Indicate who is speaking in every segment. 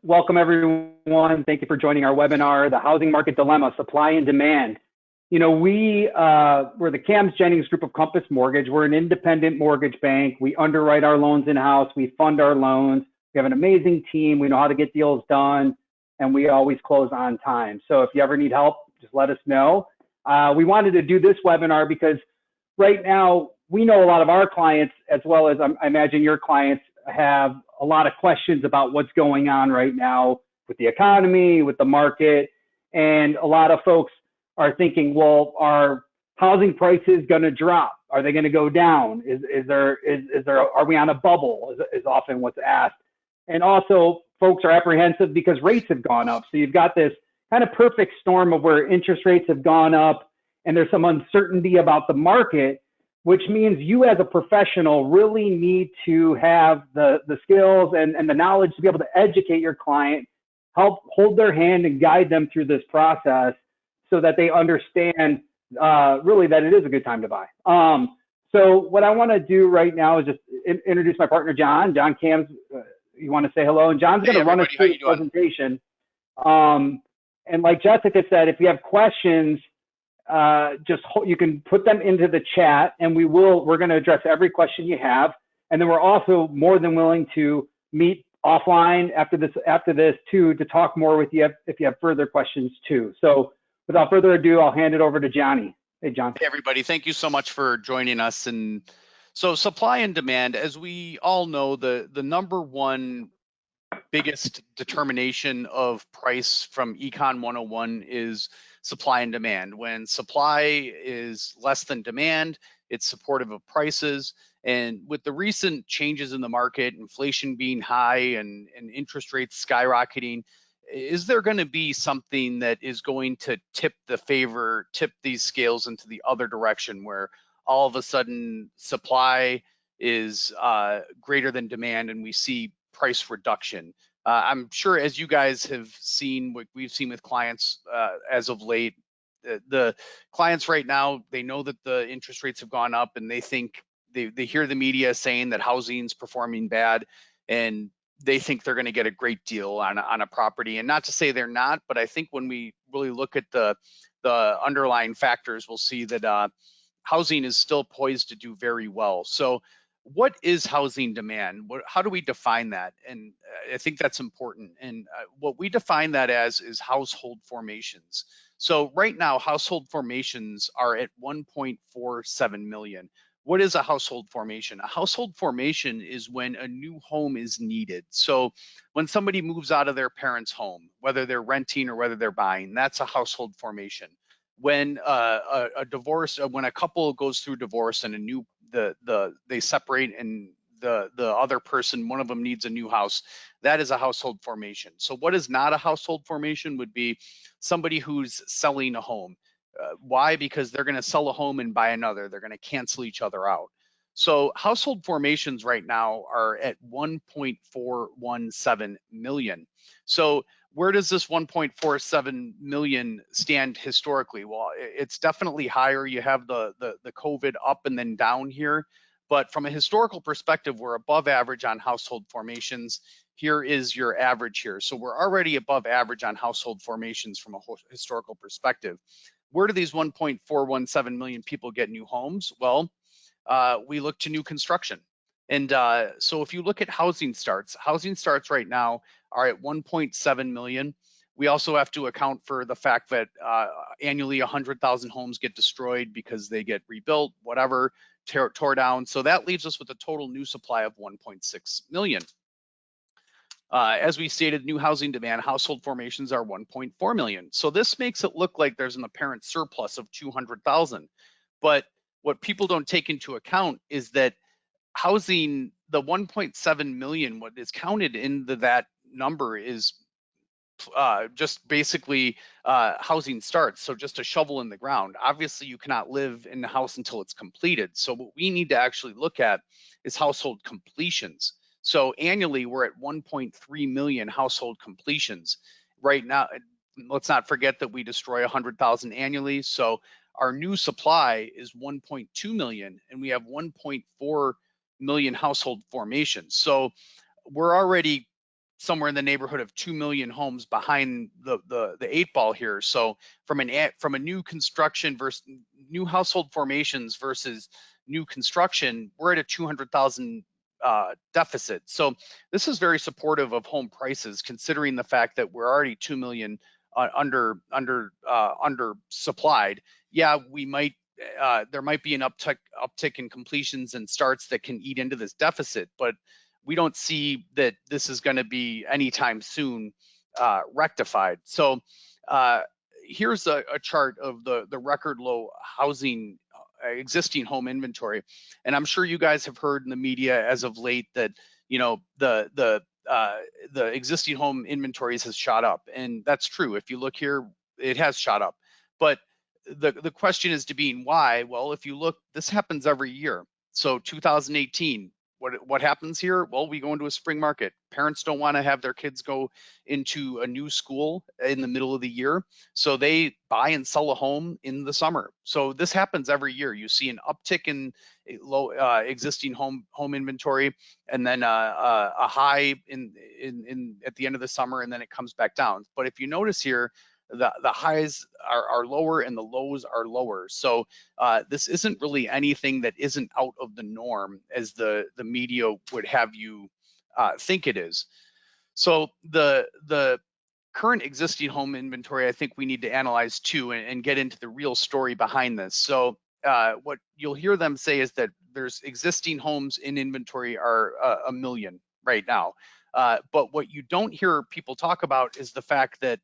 Speaker 1: Welcome, everyone. Thank you for joining our webinar, The Housing Market Dilemma, Supply and Demand. You know, we're the Cams Jennings Group of Compass Mortgage. We're an independent mortgage bank. We underwrite our loans in-house. We fund our loans. We have an amazing team. We know how to get deals done, and we always close on time. So if you ever need help, just let us know. We wanted to do this webinar because right now, we know a lot of our clients, as well as I imagine your clients, have a lot of questions about what's going on right now with the economy, with the market. And a lot of folks are thinking, well, are housing prices going to drop? Are they going to go down? Are we on a bubble? Is often what's asked. And also, folks are apprehensive because rates have gone up. So you've got this kind of perfect storm of where interest rates have gone up and there's some uncertainty about the market, which means you as a professional really need to have the skills and the knowledge to be able to educate your client, help hold their hand and guide them through this process so that they understand really that it is a good time to buy. So what I want to do right now is just introduce my partner, John. John Cams, you want to say hello? And John's going to run us through the presentation. And like Jessica said, if you have questions, you can put them into the chat, and we're going to address every question you have. And then we're also more than willing to meet offline after this too, to talk more with you if you have further questions too. So without further ado, I'll hand it over to Johnny. Hey, John.
Speaker 2: Hey, everybody. Thank you so much for joining us. And so supply and demand, as we all know, the number one biggest determination of price from Econ 101 is supply and demand. When supply is less than demand, it's supportive of prices. And with the recent changes in the market, inflation being high and interest rates skyrocketing, is there going to be something that is going to tip these scales into the other direction, where all of a sudden supply is greater than demand and we see price reduction? I'm sure, as you guys have seen, what we've seen with clients as of late, the clients right now, they know that the interest rates have gone up, and they think they hear the media saying that housing's performing bad, and they think they're going to get a great deal on a property. And not to say they're not, but I think when we really look at the underlying factors, we'll see that housing is still poised to do very well. So what is housing demand? How do we define that? And I think that's important. And what we define that as is household formations. So right now, household formations are at 1.47 million. What is a household formation? A household formation is when a new home is needed. So when somebody moves out of their parents' home, whether they're renting or whether they're buying, that's a household formation. When when a couple goes through divorce and they separate, and the other person, one of them, needs a new house, that is a household formation. So what is not a household formation would be somebody who's selling a home. Why? Because they're going to sell a home and buy another. They're going to cancel each other out. So household formations right now are at 1.417 million. So where does this 1.47 million stand historically? Well, it's definitely higher. You have the COVID up and then down here. But from a historical perspective, we're above average on household formations. Here is your average here. So we're already above average on household formations from a historical perspective. Where do these 1.417 million people get new homes? Well, we look to new construction. And so if you look at housing starts right now are at 1.7 million. We also have to account for the fact that annually 100,000 homes get destroyed because they get rebuilt, whatever, tore down. So that leaves us with a total new supply of 1.6 million. As we stated, new housing demand, household formations are 1.4 million. So this makes it look like there's an apparent surplus of 200,000. But what people don't take into account is that housing, the 1.7 million, what is counted into that number is just basically housing starts. So just a shovel in the ground. Obviously, you cannot live in the house until it's completed. So what we need to actually look at is household completions. So annually, we're at 1.3 million household completions. Right now, let's not forget that we destroy 100,000 annually. So our new supply is 1.2 million, and we have 1.4 million household formations. So we're already somewhere in the neighborhood of 2 million homes behind the 8 ball here. So from a new construction versus new household formations versus new construction, we're at a 200,000 deficit. So this is very supportive of home prices, considering the fact that we're already 2 million under supplied. Yeah, we might there might be an uptick in completions and starts that can eat into this deficit, but we don't see that this is going to be anytime soon rectified. So here's a chart of the record low housing existing home inventory, and I'm sure you guys have heard in the media as of late that the existing home inventories has shot up, and that's true. If you look here, it has shot up, but the question is, Devine, why? Well, if you look, this happens every year. So 2018, what happens here? Well, we go into a spring market. Parents don't want to have their kids go into a new school in the middle of the year, so they buy and sell a home in the summer. So this happens every year. You see an uptick in low existing home inventory, and then a high in at the end of the summer, and then it comes back down. But if you notice here, the highs are lower and the lows are lower. So this isn't really anything that isn't out of the norm as the media would have you think it is. So the current existing home inventory, I think we need to analyze too, and get into the real story behind this. So what you'll hear them say is that there's existing homes in inventory are 1 million right now. But what you don't hear people talk about is the fact that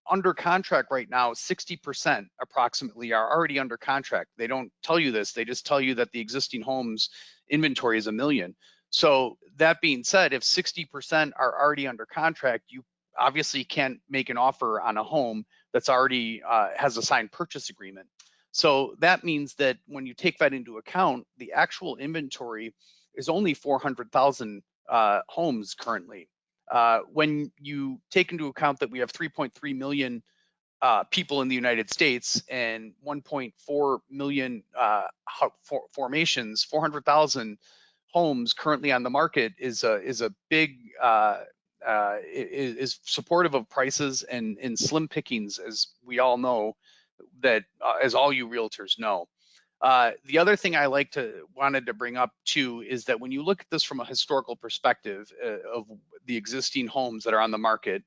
Speaker 2: under contract right now, 60% approximately are already under contract. They don't tell you this. They just tell you that the existing homes inventory is 1 million. So that being said, if 60% are already under contract, you obviously can't make an offer on a home that's already has a signed purchase agreement. So that means that when you take that into account, the actual inventory is only 400,000 homes currently. When you take into account that we have 3.3 million people in the United States and 1.4 million formations, 400,000 homes currently on the market is a big is supportive of prices and in slim pickings, as we all know, that as all you realtors know. The other thing I wanted to bring up too is that when you look at this from a historical perspective of the existing homes that are on the market,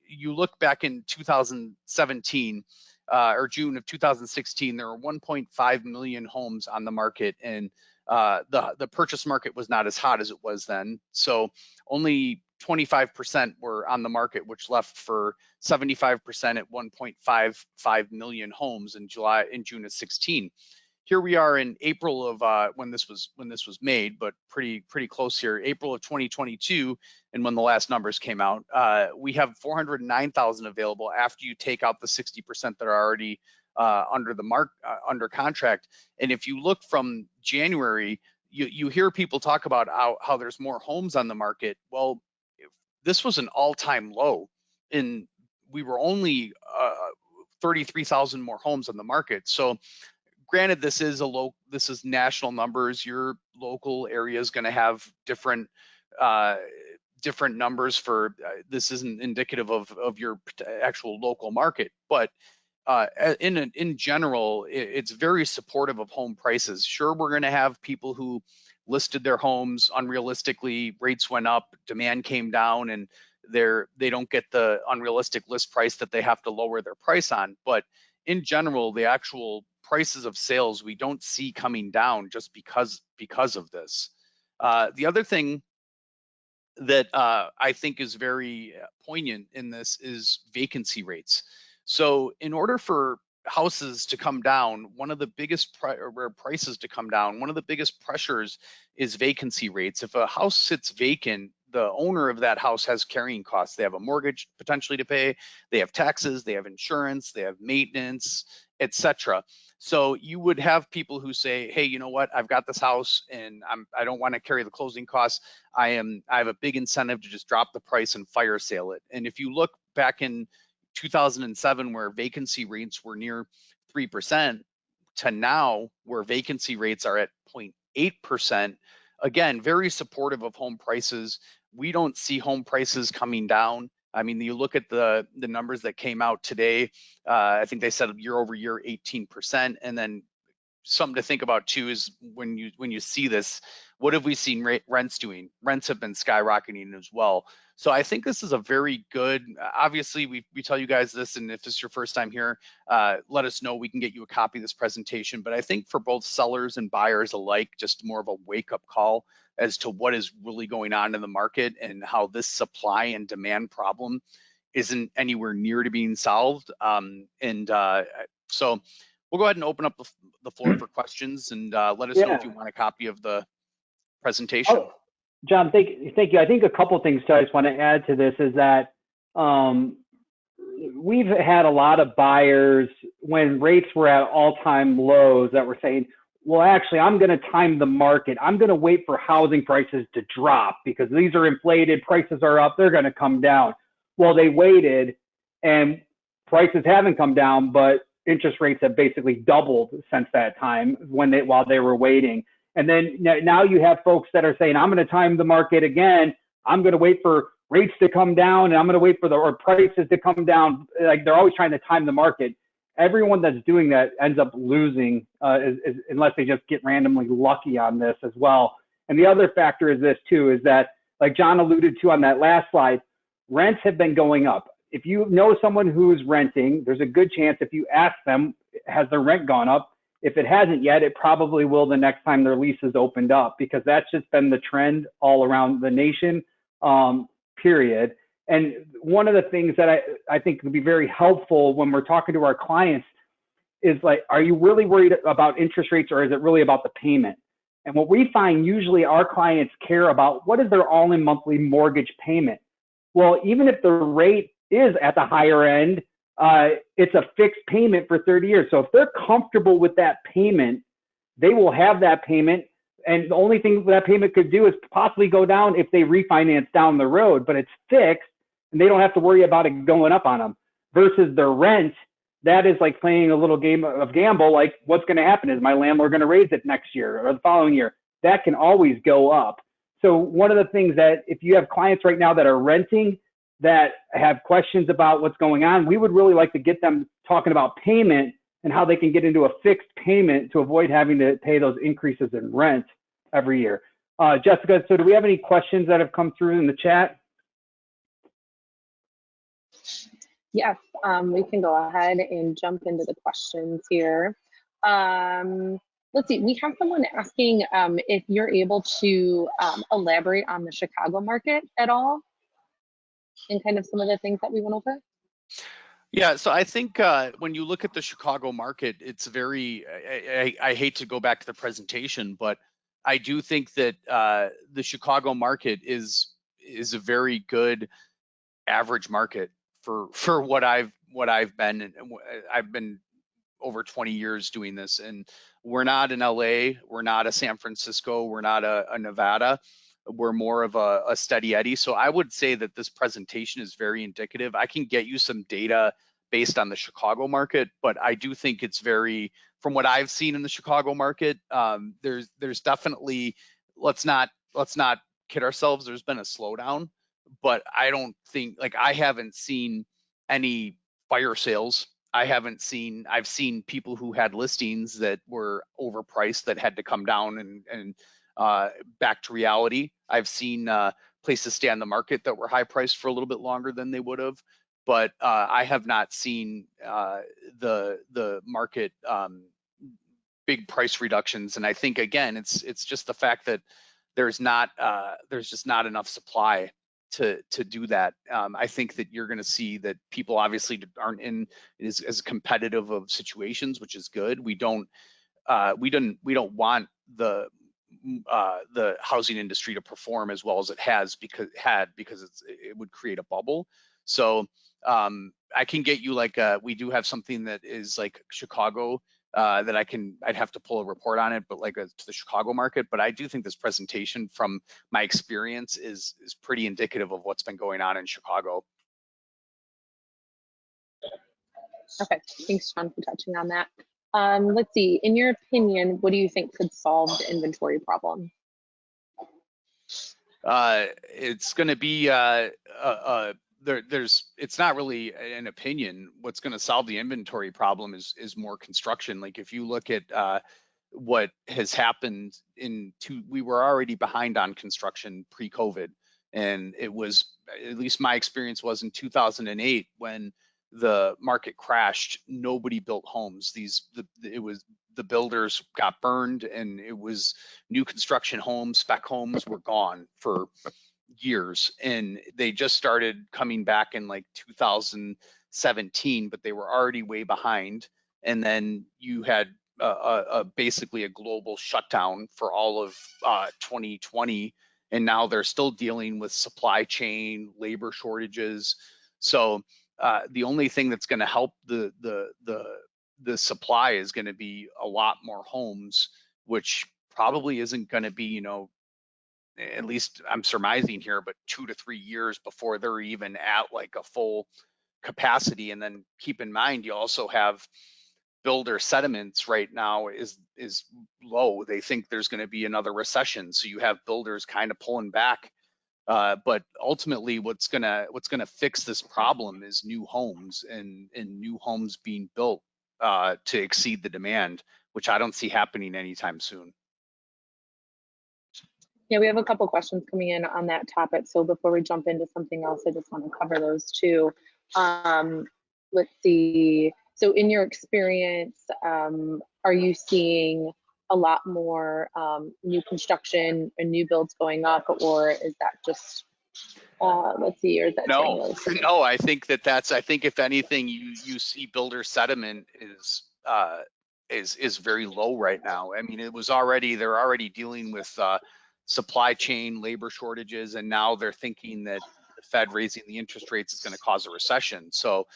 Speaker 2: you look back in 2017 or June of 2016, there were 1.5 million homes on the market, and the purchase market was not as hot as it was then. So only 25% were on the market, which left for 75% at 1.55 million homes in June of 16. Here we are in April of when this was made, but pretty close here, April of 2022, and when the last numbers came out, we have 409,000 available after you take out the 60% that are already under contract. And if you look from January, you hear people talk about how there's more homes on the market. Well, this was an all-time low, and we were only 33,000 more homes on the market. So granted, this is national numbers. Your local area is going to have different numbers for this isn't indicative of your actual local market, but in general, it's very supportive of home prices. Sure, we're going to have people who listed their homes unrealistically, rates went up, demand came down, and they don't get the unrealistic list price that they have to lower their price on. But in general, the actual prices of sales we don't see coming down just because of this. The other thing that I think is very poignant in this is vacancy rates. So in order for houses to come down, one of the biggest prices to come down, one of the biggest pressures is vacancy rates. If a house sits vacant, the owner of that house has carrying costs. They have a mortgage potentially to pay, they have taxes, they have insurance, they have maintenance, etc. So you would have people who say, hey, you know what, I've got this house and I don't want to carry the closing costs. I have a big incentive to just drop the price and fire sale it. And if you look back in 2007, where vacancy rates were near 3%, to now where vacancy rates are at 0.8%, again, very supportive of home prices. We don't see home prices coming down. I mean, you look at the numbers that came out today. I think they said year over year 18%, and then something to think about too is when you see this, what have we seen rents doing? Rents have been skyrocketing as well. So I think this is a very good, obviously we tell you guys this, and if this is your first time here, let us know, we can get you a copy of this presentation. But I think for both sellers and buyers alike, just more of a wake up call as to what is really going on in the market and how this supply and demand problem isn't anywhere near to being solved. So we'll go ahead and open up the floor for questions, and let us know if you want a copy of the presentation.
Speaker 1: Oh, John, thank you. I think a couple of things I just want to add to this is that we've had a lot of buyers when rates were at all-time lows that were saying, well, actually, I'm going to time the market. I'm going to wait for housing prices to drop because these are inflated, prices are up, they're going to come down. Well, they waited and prices haven't come down, but interest rates have basically doubled since that time while they were waiting. And then now you have folks that are saying, I'm going to time the market again. I'm going to wait for rates to come down, and I'm going to wait for or prices to come down. Like, they're always trying to time the market. Everyone that's doing that ends up losing unless they just get randomly lucky on this as well. And the other factor is this too, is that, like John alluded to on that last slide, rents have been going up. If you know someone who's renting, there's a good chance if you ask them, has their rent gone up? If it hasn't yet, it probably will the next time their lease is opened up, because that's just been the trend all around the nation, period. And one of the things that I think would be very helpful when we're talking to our clients is, like, are you really worried about interest rates, or is it really about the payment? And what we find, usually our clients care about, what is their all-in monthly mortgage payment? Well, even if the rate is at the higher end, it's a fixed payment for 30 years. So if they're comfortable with that payment, they will have that payment. And the only thing that payment could do is possibly go down if they refinance down the road, but it's fixed and they don't have to worry about it going up on them. Versus the rent, that is like playing a little game of gamble. Like, what's going to happen? Is my landlord going to raise it next year or the following year? That can always go up. So one of the things that, if you have clients right now that are renting that have questions about what's going on, we would really like to get them talking about payment and how they can get into a fixed payment to avoid having to pay those increases in rent every year. Jessica, so do we have any questions that have come through in the chat?
Speaker 3: Yes, we can go ahead and jump into the questions here. Let's see, we have someone asking if you're able to elaborate on the Chicago market at all and kind of some of the things that we went over.
Speaker 2: Yeah, so I think when you look at the Chicago market, it's very, I hate to go back to the presentation, but I do think that the Chicago market is a very good average market for what I've been. I've been over 20 years doing this, and we're not in LA, we're not a San Francisco, we're not a Nevada. We're more of a steady Eddie. So I would say that this presentation is very indicative. I can get you some data based on the Chicago market, but I do think it's very, from what I've seen in the Chicago market, there's definitely, let's not kid ourselves, there's been a slowdown, but I don't think, like, I haven't seen any fire sales. I've seen people who had listings that were overpriced that had to come down and back to reality. I've seen places stay on the market that were high priced for a little bit longer than they would have, but I have not seen the market big price reductions. And I think, again, it's just the fact that there's just not enough supply to do that. I think that you're going to see that people obviously aren't in as competitive of situations, which is good. We don't want the housing industry to perform as well as it has because it would create a bubble. So I can get you, like, we do have something that is like Chicago that I'd have to pull a report on it, but like to the Chicago market. But I do think this presentation, from my experience, is pretty indicative of what's been going on in Chicago.
Speaker 3: Okay, thanks, John, for touching on that. Let's see, in your opinion, what do you think could solve the inventory problem?
Speaker 2: It's going to be it's not really an opinion. What's going to solve the inventory problem is more construction. Like if you look at what has happened we were already behind on construction pre-COVID, and it was, at least my experience was, in 2008 when the market crashed, nobody built homes. The builders got burned, and it was new construction homes, spec homes were gone for years, and they just started coming back in like 2017, but they were already way behind. And then you had basically a global shutdown for all of 2020, and now they're still dealing with supply chain, labor shortages. So the only thing that's going to help the supply is going to be a lot more homes, which probably isn't going to be, at least I'm surmising here, but 2 to 3 years before they're even at like a full capacity. And then keep in mind, you also have builder sentiments right now is low. They think there's going to be another recession, so you have builders kind of pulling back. But ultimately, what's gonna fix this problem is new homes and new homes being built to exceed the demand, which I don't see happening anytime soon.
Speaker 3: Yeah, we have a couple questions coming in on that topic. So before we jump into something else, I just want to cover those too. Let's see. So in your experience, are you seeing a lot more new construction and new builds going up, or is that just, let's see, or is that
Speaker 2: no, no, I think I think if anything, you see builder sentiment is very low right now. I mean, they're already dealing with supply chain, labor shortages, and now they're thinking that the Fed raising the interest rates is going to cause a recession. So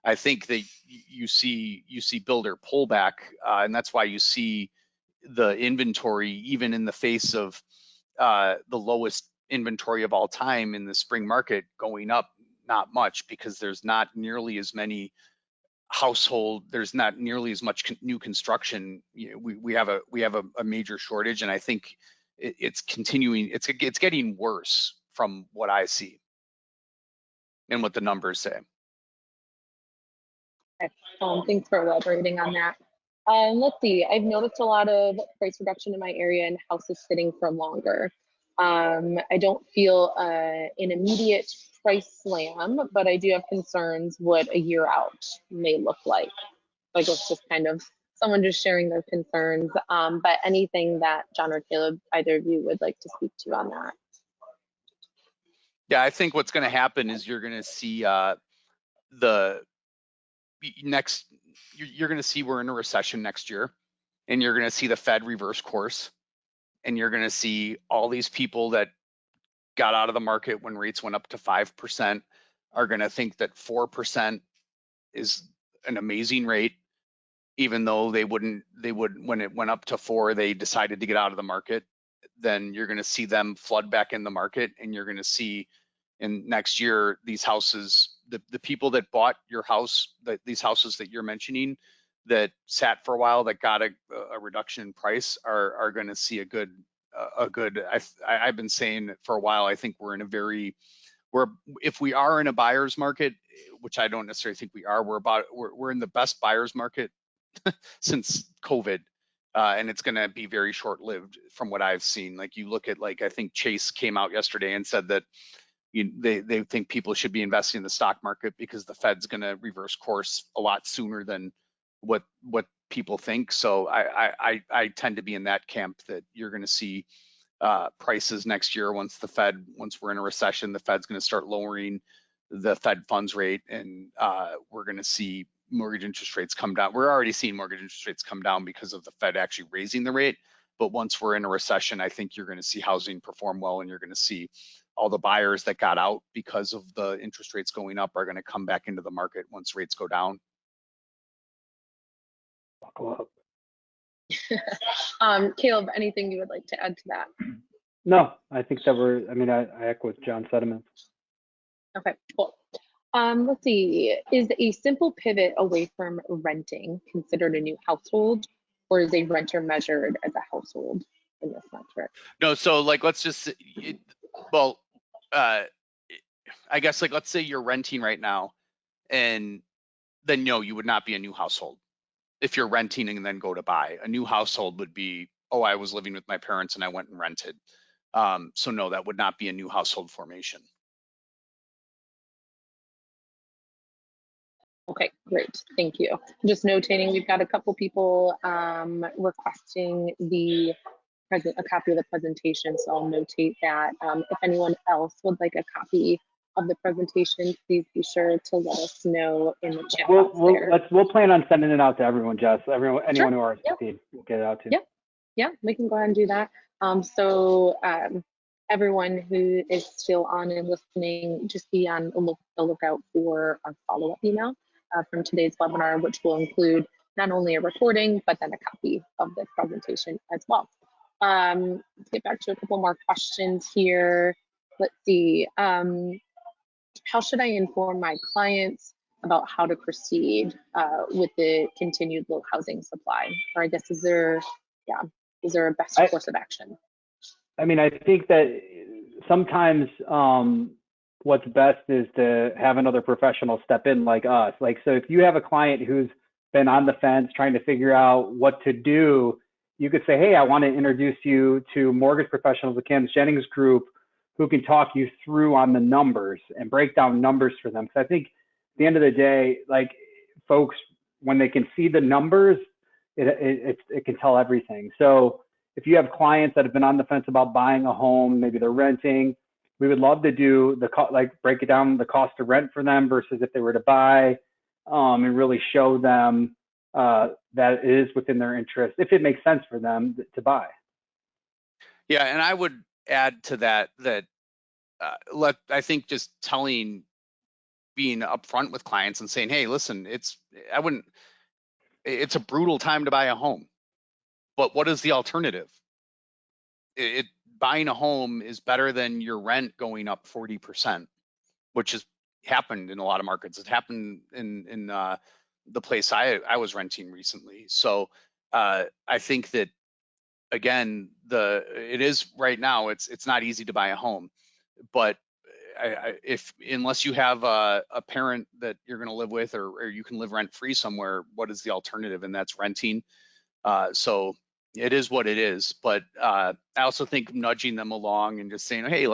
Speaker 2: I think that you see builder pullback, and that's why you see the inventory, even in the face of the lowest inventory of all time in the spring market, going up not much, because there's not nearly as many there's not nearly as much new construction. We have a major shortage, and I think it's continuing. It's getting worse from what I see and what the numbers say.
Speaker 3: Okay. Thanks for elaborating on that. Let's see, I've noticed a lot of price reduction in my area and houses sitting for longer. I don't feel an immediate price slam, but I do have concerns what a year out may look like. I guess just kind of someone just sharing their concerns. But anything that John or Caleb, either of you, would like to speak to on that?
Speaker 2: Yeah, I think what's going to happen is you're going to see you're going to see we're in a recession next year, and you're going to see the Fed reverse course, and you're going to see all these people that got out of the market when rates went up to 5% are going to think that 4% is an amazing rate, even though they would when it went up to 4, they decided to get out of the market. Then you're going to see them flood back in the market, and you're going to see in next year these houses, the people that bought your house, these houses that you're mentioning that sat for a while, that got a reduction in price, are going to see a good I've been saying for a while, I think if we are in a buyer's market, which I don't necessarily think we are, we're in the best buyer's market since COVID. And it's going to be very short-lived from what I've seen. Like you look at, I think Chase came out yesterday and said that they think people should be investing in the stock market because the Fed's going to reverse course a lot sooner than what people think. So I tend to be in that camp, that you're going to see prices next year once we're in a recession. The Fed's going to start lowering the Fed funds rate, and we're going to see mortgage interest rates come down. We're already seeing mortgage interest rates come down because of the Fed actually raising the rate. But once we're in a recession, I think you're going to see housing perform well, and you're going to see all the buyers that got out because of the interest rates going up are going to come back into the market once rates go down.
Speaker 1: Buckle
Speaker 3: up. Caleb, anything you would like to add to that?
Speaker 1: No, I think that I echo John's sentiments.
Speaker 3: Okay, cool. Let's see, is a simple pivot away from renting considered a new household, or is a renter measured as a household in this metric?
Speaker 2: No, so let's just, Well, uh, I guess like let's say you're renting right now, and then no, you would not be a new household. If you're renting and then go to buy, a new household would be, oh, I was living with my parents and I went and rented. So no, that would not be a new household formation.
Speaker 3: Okay, great. Thank you. Just notating, we've got a couple people requesting a copy of the presentation, so I'll notate that. If anyone else would like a copy of the presentation, please be sure to let us know in the chat box there.
Speaker 1: We'll plan on sending it out to everyone, Jess. Anyone
Speaker 3: Sure.
Speaker 1: who RSVP'd, we'll get it out to.
Speaker 3: Yep. Yeah, we can go ahead and do that. Everyone who is still on and listening, just be on the lookout for our follow-up email from today's webinar, which will include not only a recording, but then a copy of the presentation as well. Let's get back to a couple more questions here. Let's see. How should I inform my clients about how to proceed with the continued low housing supply? Or I guess, is there a best course of action?
Speaker 1: I mean, I think that sometimes what's best is to have another professional step in like us. Like, so if you have a client who's been on the fence trying to figure out what to do, you could say, hey, I want to introduce you to mortgage professionals, the Cams Jennings Group, who can talk you through on the numbers and break down numbers for them. Because I think at the end of the day, like folks, when they can see the numbers, it can tell everything. So if you have clients that have been on the fence about buying a home, maybe they're renting, we would love to do break it down the cost to rent for them versus if they were to buy, and really show them that it is within their interest, if it makes sense for them to buy.
Speaker 2: Yeah, and I would add to that I think just being upfront with clients and saying, hey, listen, it's a brutal time to buy a home, but what is the alternative? Buying a home is better than your rent going up 40%, which has happened in a lot of markets. It happened in the place I was renting recently. So I think that, again, it is right now, it's not easy to buy a home, but unless you have a parent that you're going to live with, or you can live rent free somewhere, what is the alternative? And that's renting. So it is what it is. But I also think nudging them along and just saying, hey,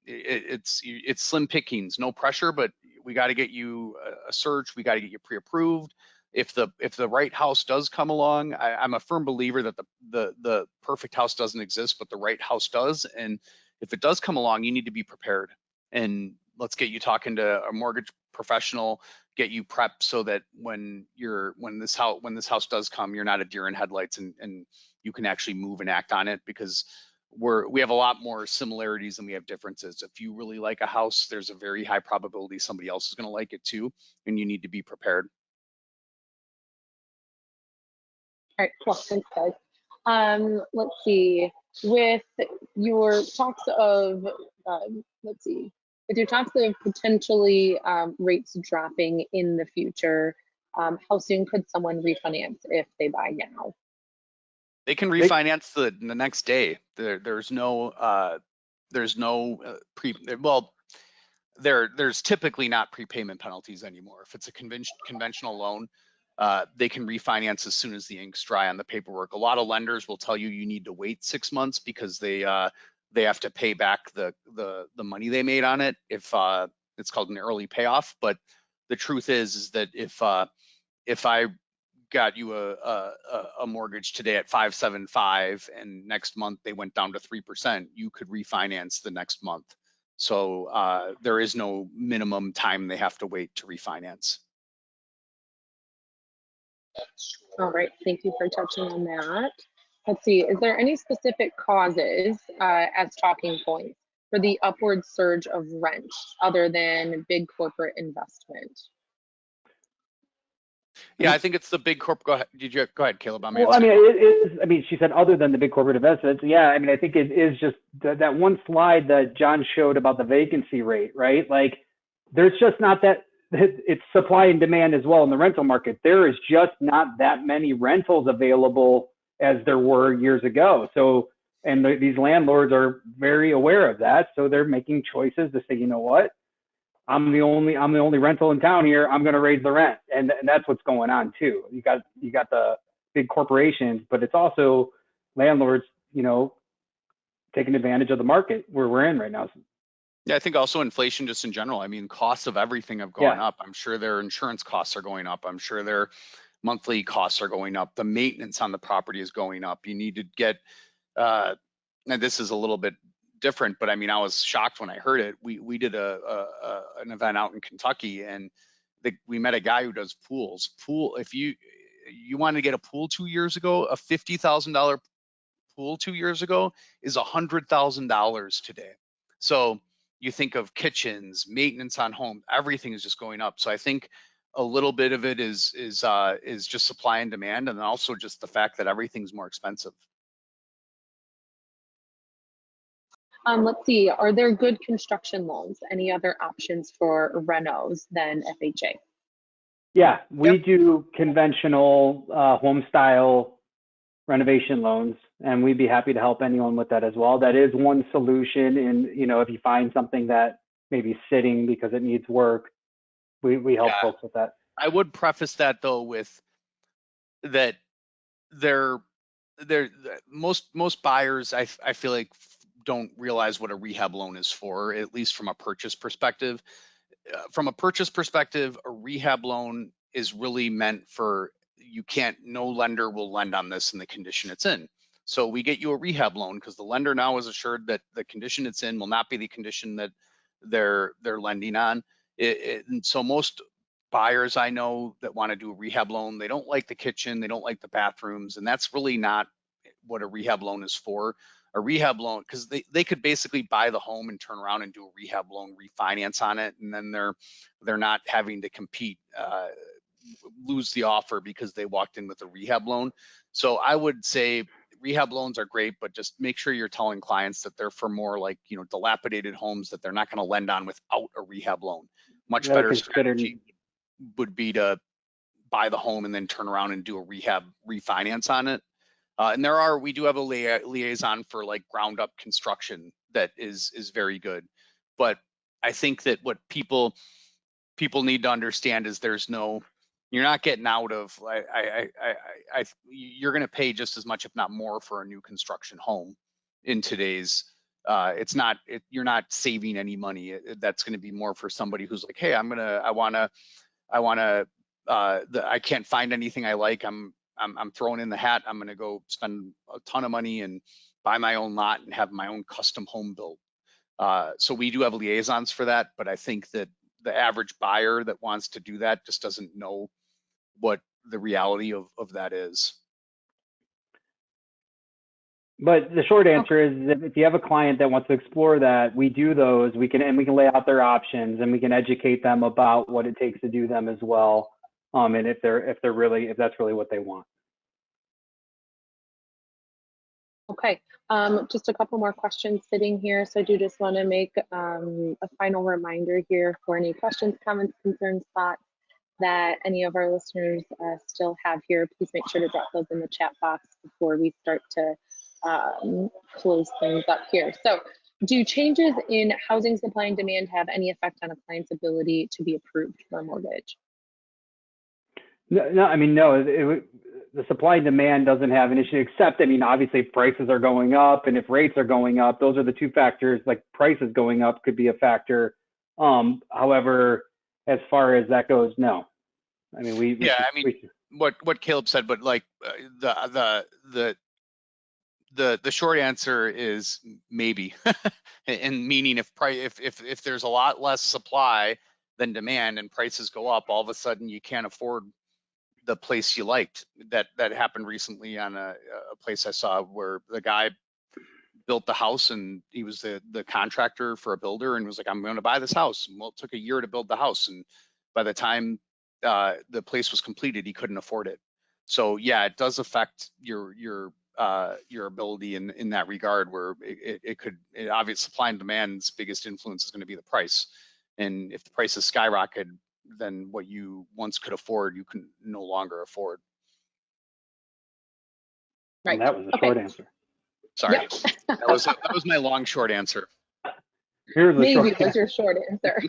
Speaker 2: it's slim pickings, no pressure, but we got to get you a search. We got to get you pre-approved. If the right house does come along, I'm a firm believer that the perfect house doesn't exist, but the right house does. And if it does come along, you need to be prepared. And let's get you talking to a mortgage professional, get you prepped so that when this house does come, you're not a deer in headlights, and you can actually move and act on it, because we have a lot more similarities than we have differences. If you really like a house, there's a very high probability somebody else is going to like it too, and you need to be prepared.
Speaker 3: All right, cool. Thanks, guys. Let's see. With your talks of, potentially rates dropping in the future, how soon could someone refinance if they buy now?
Speaker 2: They can refinance the next day. There's typically not prepayment penalties anymore. If it's a conventional loan, they can refinance as soon as the ink's dry on the paperwork. A lot of lenders will tell you need to wait 6 months because they have to pay back the money they made on it. If it's called an early payoff. But the truth is that if I got you a mortgage today at 5.75 and next month they went down to 3%, you could refinance the next month. So there is no minimum time they have to wait to refinance.
Speaker 3: All right, thank you for touching on that. Let's see, is there any specific causes as talking points for the upward surge of rent other than big corporate investment?
Speaker 2: Yeah, I think it's the big corp. Go ahead, Caleb.
Speaker 1: Well, I mean, it is. I mean, she said other than the big corporate investments. Yeah, I mean, I think it is just that one slide that John showed about the vacancy rate, right? Like, there's just not that. It's supply and demand as well in the rental market. There is just not that many rentals available as there were years ago. So And these landlords are very aware of that. So they're making choices to say, you know what? I'm the only rental in town here. I'm going to raise the rent. And that's what's going on too. You got the big corporations, but it's also landlords, taking advantage of the market where we're in right now.
Speaker 2: Yeah, I think also inflation just in general. I mean, costs of everything have gone up. I'm sure their insurance costs are going up. I'm sure their monthly costs are going up. The maintenance on the property is going up. You need to get, and this is a little bit different, but I mean, I was shocked when I heard it. We did an event out in Kentucky, and we met a guy who does pools. If you wanted to get a pool 2 years ago, a $50,000 pool 2 years ago is $100,000 today. So you think of kitchens, maintenance on home, everything is just going up. So I think a little bit of it is just supply and demand, and also just the fact that everything's more expensive.
Speaker 3: Let's see, are there good construction loans? Any other options for renos than FHA?
Speaker 1: Yeah, we do conventional home style renovation loans, and we'd be happy to help anyone with that as well. That is one solution. And if you find something that maybe sitting because it needs work, we help folks with that.
Speaker 2: I would preface that though with that most buyers I feel like don't realize what a rehab loan is for, at least from a purchase perspective. From a purchase perspective, a rehab loan is really meant for, no lender will lend on this in the condition it's in. So we get you a rehab loan because the lender now is assured that the condition it's in will not be the condition that they're lending on. And so most buyers I know that want to do a rehab loan, they don't like the kitchen, they don't like the bathrooms, and that's really not what a rehab loan is for. A rehab loan, because they could basically buy the home and turn around and do a rehab loan refinance on it, and then they're not having to compete, lose the offer because they walked in with a rehab loan. So I would say rehab loans are great, but just make sure you're telling clients that they're for more like dilapidated homes that they're not going to lend on without a rehab loan. Much better strategy would be to buy the home and then turn around and do a rehab refinance on it. And we do have a liaison for like ground up construction that is very good. But I think that what people need to understand is you're not getting out of, you're going to pay just as much, if not more, for a new construction home in today's, you're not saving any money. That's going to be more for somebody who's like, hey, I can't find anything I like. I'm throwing in the hat. I'm going to go spend a ton of money and buy my own lot and have my own custom home built. So we do have liaisons for that, but I think that the average buyer that wants to do that just doesn't know what the reality of that is.
Speaker 1: But the short answer is, if you have a client that wants to explore that, we do those. We can lay out their options, and we can educate them about what it takes to do them as well. And if that's really what they want.
Speaker 3: Okay, just a couple more questions sitting here. So I do just want to make a final reminder here for any questions, comments, concerns, thoughts that any of our listeners still have here. Please make sure to drop those in the chat box before we start to close things up here. So, do changes in housing supply and demand have any effect on a client's ability to be approved for a mortgage?
Speaker 1: No, I mean, no. The supply and demand doesn't have an issue, except, obviously, if prices are going up and if rates are going up, those are the two factors. Like prices going up could be a factor. However, as far as that goes, no.
Speaker 2: What Caleb said, but like the short answer is maybe, and meaning if there's a lot less supply than demand and prices go up, all of a sudden you can't afford the place you liked. That happened recently on a place I saw where the guy built the house, and he was the contractor for a builder, and was like, I'm going to buy this house. And well, it took a year to build the house, and by the time the place was completed, he couldn't afford it. So yeah, it does affect your ability in that regard, where it could obviously, supply and demand's biggest influence is going to be the price. And if the prices skyrocket, then what you once could afford, you can no longer afford.
Speaker 1: Right. And that was the short answer.
Speaker 2: Sorry,
Speaker 3: Yep.
Speaker 2: that was my long short answer.
Speaker 1: Here's the
Speaker 3: Maybe
Speaker 1: short
Speaker 3: was your short answer.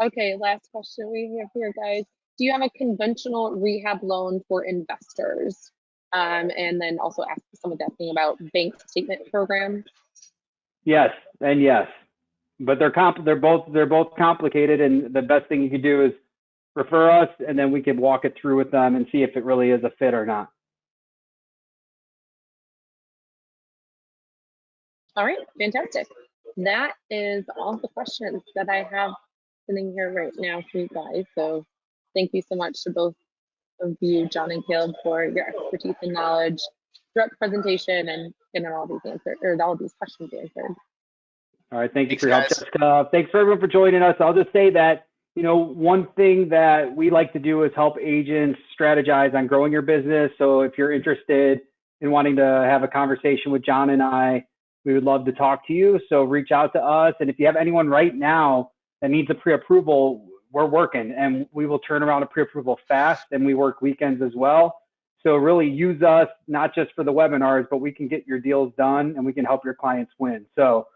Speaker 3: Okay, last question we have here, guys. Do you have a conventional rehab loan for investors? And then also ask someone asking about bank statement program.
Speaker 1: Yes, and yes, but they're both complicated, and the best thing you could do is refer us, and then we can walk it through with them and see if it really is a fit or not.
Speaker 3: All right, fantastic. That is all the questions that I have sitting here right now for you guys. So thank you so much to both of you, John and Caleb, for your expertise and knowledge throughout the presentation and getting all these answers or all these questions answered.
Speaker 1: All right, thank you
Speaker 2: Thanks,
Speaker 1: for your help,
Speaker 2: guys.
Speaker 1: Jessica. Thanks for everyone for joining us. I'll just say that, you know, one thing that we like to do is help agents strategize on growing your business. So if you're interested in wanting to have a conversation with John and I, we would love to talk to you. So reach out to us. And if you have anyone right now that needs a pre-approval, we're working and we will turn around a pre-approval fast, and we work weekends as well. So really use us, not just for the webinars, but we can get your deals done and we can help your clients win. So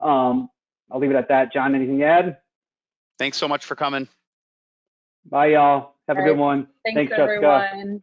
Speaker 1: I'll leave it at that. John, anything to add?
Speaker 2: Thanks so much for coming.
Speaker 1: Bye, y'all. Have a good one.
Speaker 3: Thanks
Speaker 1: Jessica.
Speaker 3: everyone.